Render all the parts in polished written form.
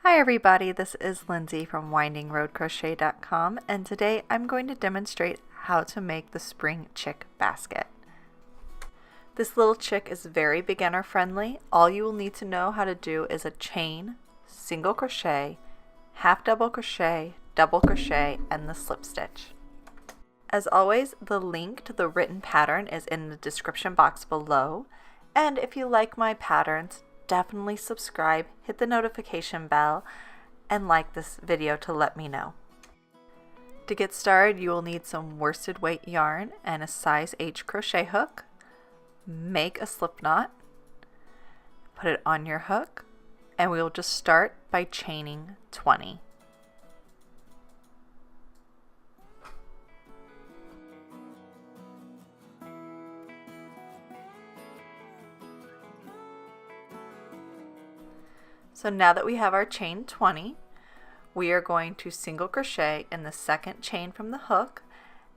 Hi everybody, this is Lindsay from windingroadcrochet.com, and today I'm going to demonstrate how to make the spring chick basket. This little chick is very beginner friendly. All you will need to know how to do is a chain, single crochet, half double crochet, and the slip stitch. As always, the link to the written pattern is in the description box below, and if you like my patterns, definitely subscribe, hit the notification bell, and like this video to let me know. To get started, you will need some worsted weight yarn and a size H crochet hook. Make a slip knot, put it on your hook, and we will just start by chaining 20. So now that we have our chain 20, we are going to single crochet in the second chain from the hook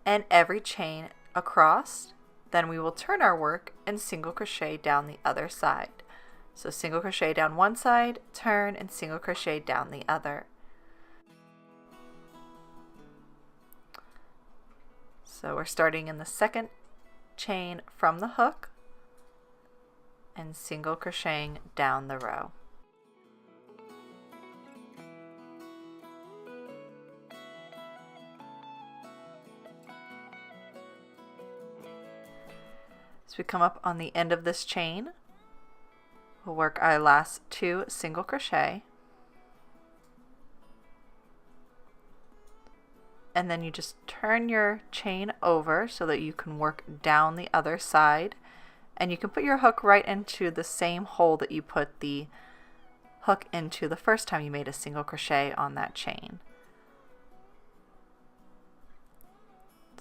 and every chain across. Then we will turn our work and single crochet down the other side. So single crochet down one side, turn, and single crochet down the other. So we're starting in the second chain from the hook and single crocheting down the row. So we come up on the end of this chain, we'll work our last 2 single crochet, and then you just turn your chain over so that you can work down the other side, and you can put your hook right into the same hole that you put the hook into the first time you made a single crochet on that chain.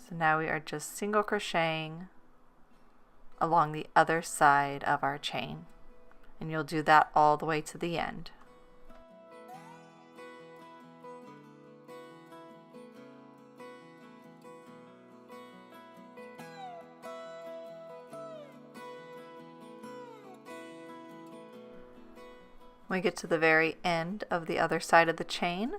So now we are just single crocheting along the other side of our chain, and you'll do that all the way to the end. When we get to the very end of the other side of the chain,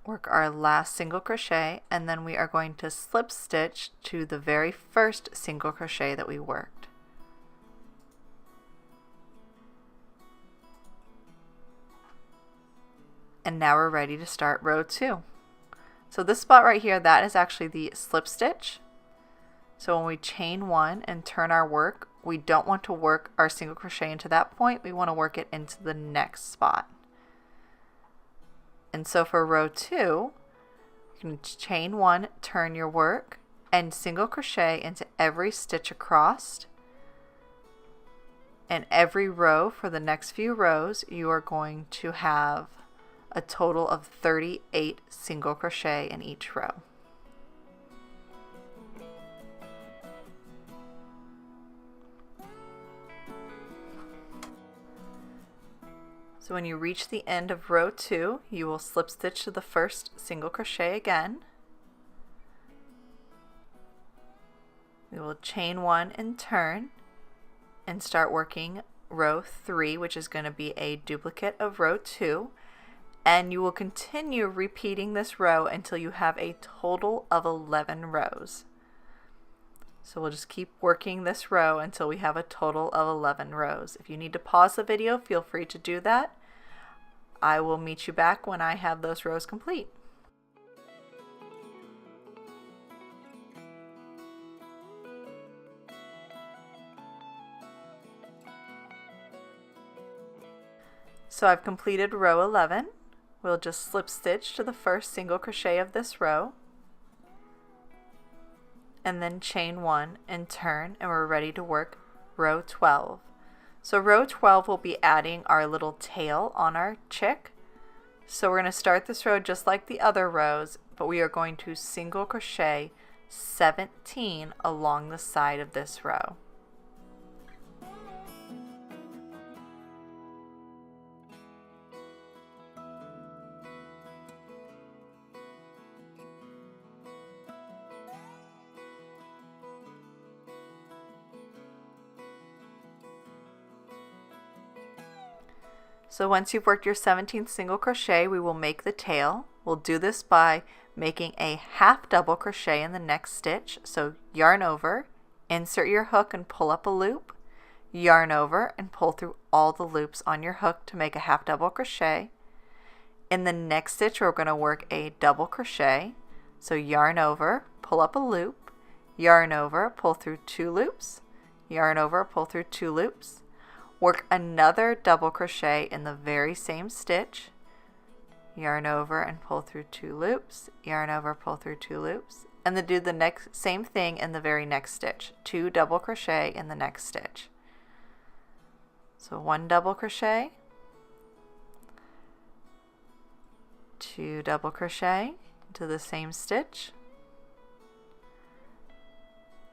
work our last single crochet, and then we are going to slip stitch to the very first single crochet that we worked. And now we're ready to start row 2. So this spot right here, that is actually the slip stitch. So when we chain 1 and turn our work, we don't want to work our single crochet into that point, we want to work it into the next spot. And so for row 2, you can chain 1, turn your work, and single crochet into every stitch across. And every row for the next few rows, you are going to have a total of 38 single crochet in each row. So when you reach the end of row 2, you will slip stitch to the first single crochet again. We will chain 1 and turn and start working row 3, which is going to be a duplicate of row 2, and you will continue repeating this row until you have a total of 11 rows. So we'll just keep working this row until we have a total of 11 rows. If you need to pause the video, feel free to do that. I will meet you back when I have those rows complete. So I've completed row 11. We'll just slip stitch to the first single crochet of this row, and then chain 1 and turn, and we're ready to work row 12. So row 12 will be adding our little tail on our chick. So we're going to start this row just like the other rows, but we are going to single crochet 17 along the side of this row. So once you've worked your 17th single crochet, we will make the tail. We'll do this by making a half double crochet in the next stitch. So yarn over, insert your hook and pull up a loop, yarn over and pull through all the loops on your hook to make a half double crochet. In the next stitch, we're going to work a double crochet. So yarn over, pull up a loop, yarn over, pull through 2 loops, yarn over, pull through 2 loops, work another double crochet in the very same stitch, yarn over and pull through 2 loops, yarn over, pull through 2 loops, and then do the next same thing in the very next stitch, 2 double crochet in the next stitch. So 1 double crochet, 2 double crochet into the same stitch.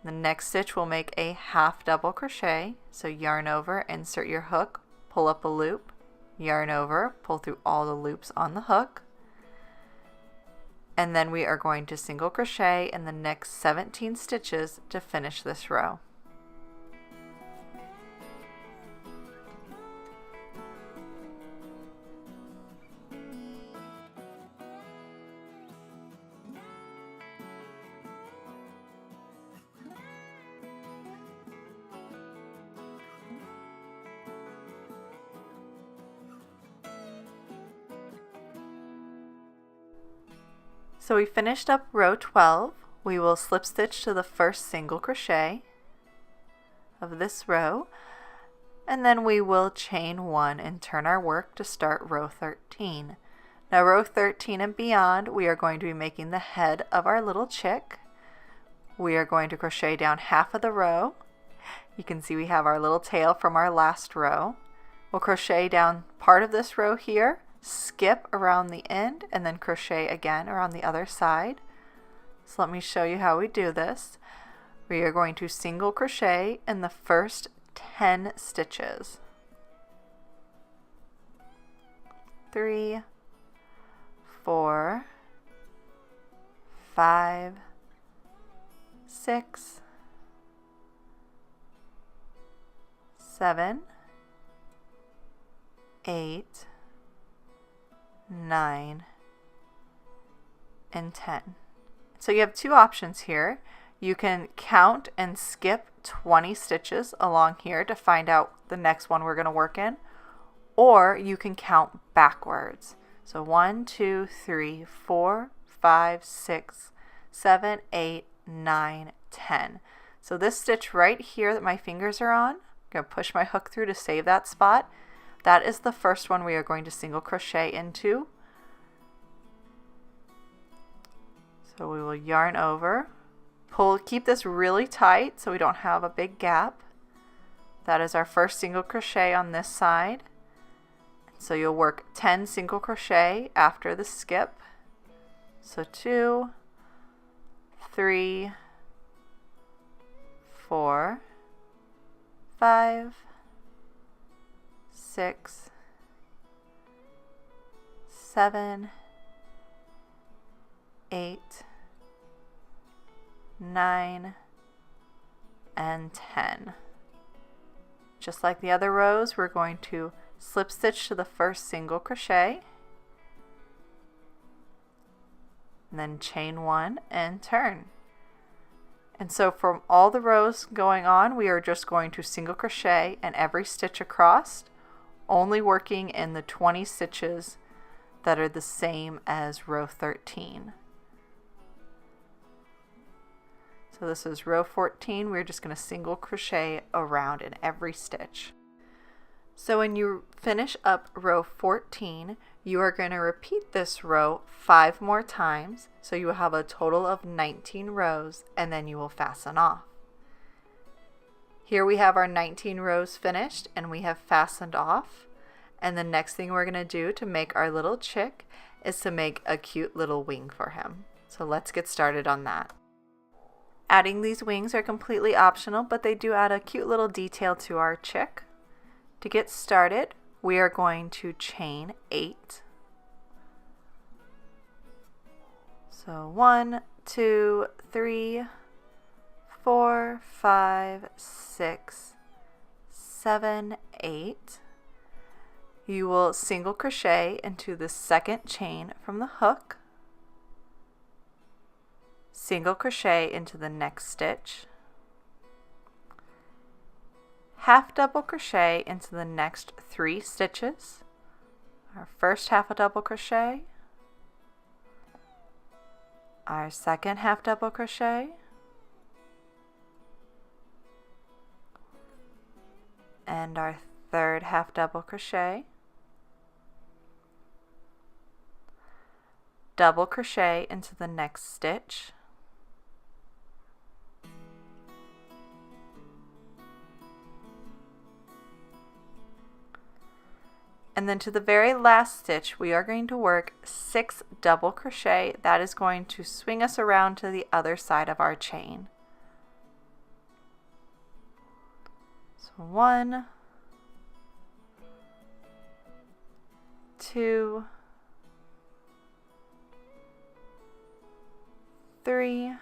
The next stitch we'll make a half double crochet, so yarn over, insert your hook, pull up a loop, yarn over, pull through all the loops on the hook, and then we are going to single crochet in the next 17 stitches to finish this row. So we finished up row 12. We will slip stitch to the first single crochet of this row, and then we will chain 1 and turn our work to start row 13. Now row 13 and beyond, we are going to be making the head of our little chick. We are going to crochet down half of the row. You can see we have our little tail from our last row. We'll crochet down part of this row here, skip around the end, and then crochet again around the other side. So let me show you how we do this. We are going to single crochet in the first 10 stitches. 3, 4, 5, 6, 7, 8, 9, and 10. So you have 2 options here. You can count and skip 20 stitches along here to find out the next one we're going to work in, or you can count backwards. So 1, 2, 3, 4, 5, 6, 7, 8, 9, 10. So this stitch right here that my fingers are on, I'm going to push my hook through to save that spot. That is the first one we are going to single crochet into. So we will yarn over, pull, keep this really tight so we don't have a big gap. That is our first single crochet on this side. So you'll work 10 single crochet after the skip. So 2, 3, 4, 5, 6, 7, 8, 9, and 10. Just like the other rows, we're going to slip stitch to the first single crochet, and then chain 1 and turn. And so from all the rows going on, we are just going to single crochet in every stitch across, only working in the 20 stitches that are the same as row 13. So this is row 14. We're just going to single crochet around in every stitch. So when you finish up row 14, you are going to repeat this row 5 more times, so you will have a total of 19 rows, and then you will fasten off. Here we have our 19 rows finished, and we have fastened off. And the next thing we're going to do to make our little chick is to make a cute little wing for him. So let's get started on that. Adding these wings are completely optional, but they do add a cute little detail to our chick. To get started, we are going to chain 8. So 1, 2, 3, 4, 5, 6, 7, 8. You will single crochet into the second chain from the hook, single crochet into the next stitch, half double crochet into the next 3 stitches, our first half a double crochet, our second half double crochet, and our third half double crochet, double crochet into the next stitch, and then to the very last stitch we are going to work 6 double crochet. That is going to swing us around to the other side of our chain. So 1, 2, 3,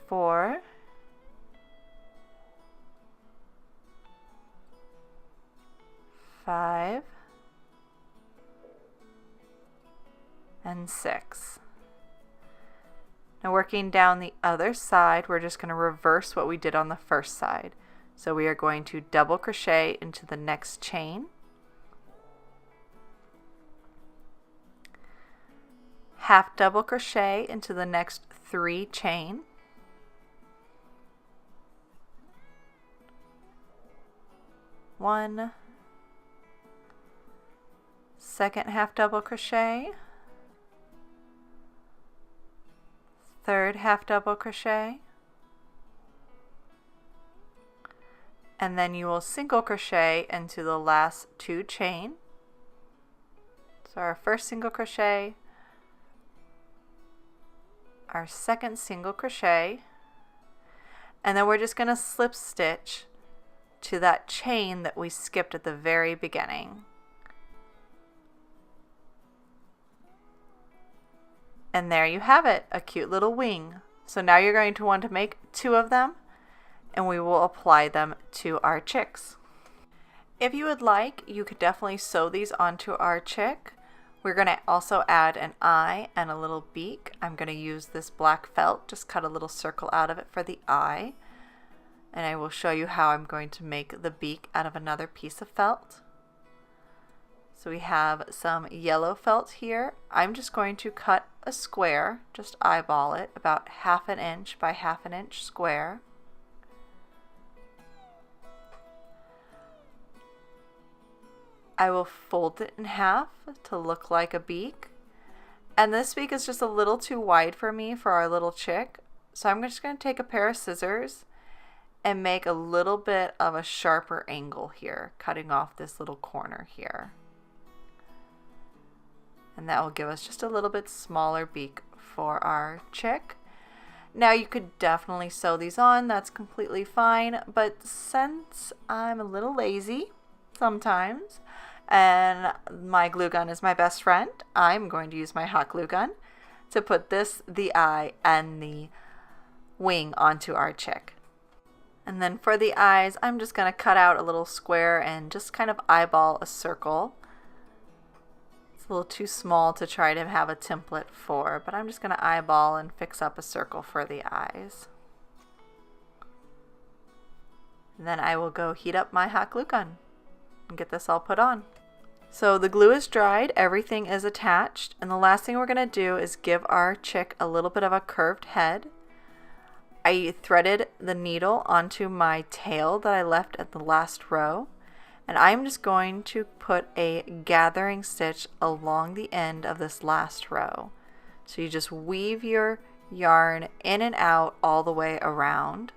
4, 5, and 6. Now working down the other side, we're just going to reverse what we did on the first side. So we are going to double crochet into the next chain, half double crochet into the next 3 chain, one, second half double crochet, third half double crochet, and then you will single crochet into the last 2 chain. So our first single crochet, our second single crochet, and then we're just going to slip stitch to that chain that we skipped at the very beginning. And there you have it, a cute little wing. So now you're going to want to make 2 of them, and we will apply them to our chicks. If you would like, you could definitely sew these onto our chick. We're going to also add an eye and a little beak. I'm going to use this black felt, just cut a little circle out of it for the eye. And I will show you how I'm going to make the beak out of another piece of felt. So we have some yellow felt here. I'm just going to cut a square, just eyeball it, about 1/2 inch by 1/2 inch square. I will fold it in half to look like a beak. And this beak is just a little too wide for me for our little chick. So I'm just going to take a pair of scissors and make a little bit of a sharper angle here, cutting off this little corner here. And that will give us just a little bit smaller beak for our chick. Now you could definitely sew these on, that's completely fine, but since I'm a little lazy sometimes, and my glue gun is my best friend, I'm going to use my hot glue gun to put this, the eye, and the wing onto our chick. And then for the eyes, I'm just going to cut out a little square and just kind of eyeball a circle. It's a little too small to try to have a template for, but I'm just going to eyeball and fix up a circle for the eyes. And then I will go heat up my hot glue gun and get this all put on. So the glue is dried, everything is attached, and the last thing we're going to do is give our chick a little bit of a curved head. I threaded the needle onto my tail that I left at the last row, and I'm just going to put a gathering stitch along the end of this last row. So you just weave your yarn in and out all the way around.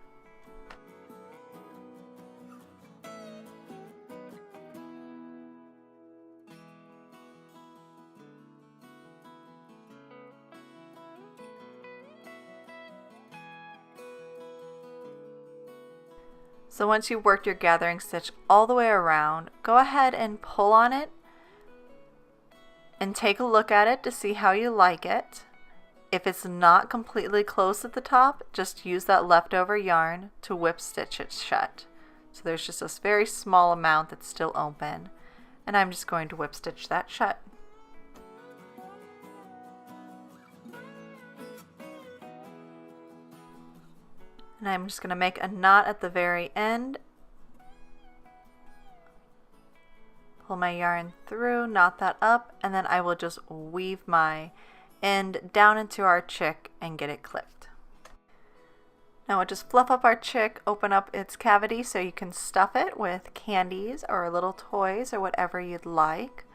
So once you've worked your gathering stitch all the way around, go ahead and pull on it and take a look at it to see how you like it. If it's not completely closed at the top, just use that leftover yarn to whip stitch it shut. So there's just this very small amount that's still open, and I'm just going to whip stitch that shut. And I'm just going to make a knot at the very end. Pull my yarn through, knot that up, and then I will just weave my end down into our chick and get it clipped. Now we'll just fluff up our chick, open up its cavity so you can stuff it with candies or little toys or whatever you'd like.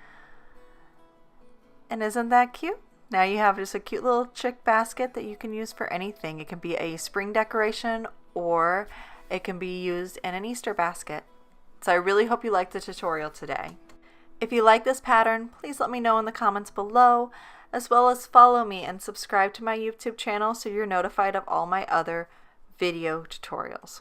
And isn't that cute? Now you have just a cute little chick basket that you can use for anything. It can be a spring decoration or it can be used in an Easter basket. So I really hope you liked the tutorial today. If you like this pattern, please let me know in the comments below, as well as follow me and subscribe to my YouTube channel so you're notified of all my other video tutorials.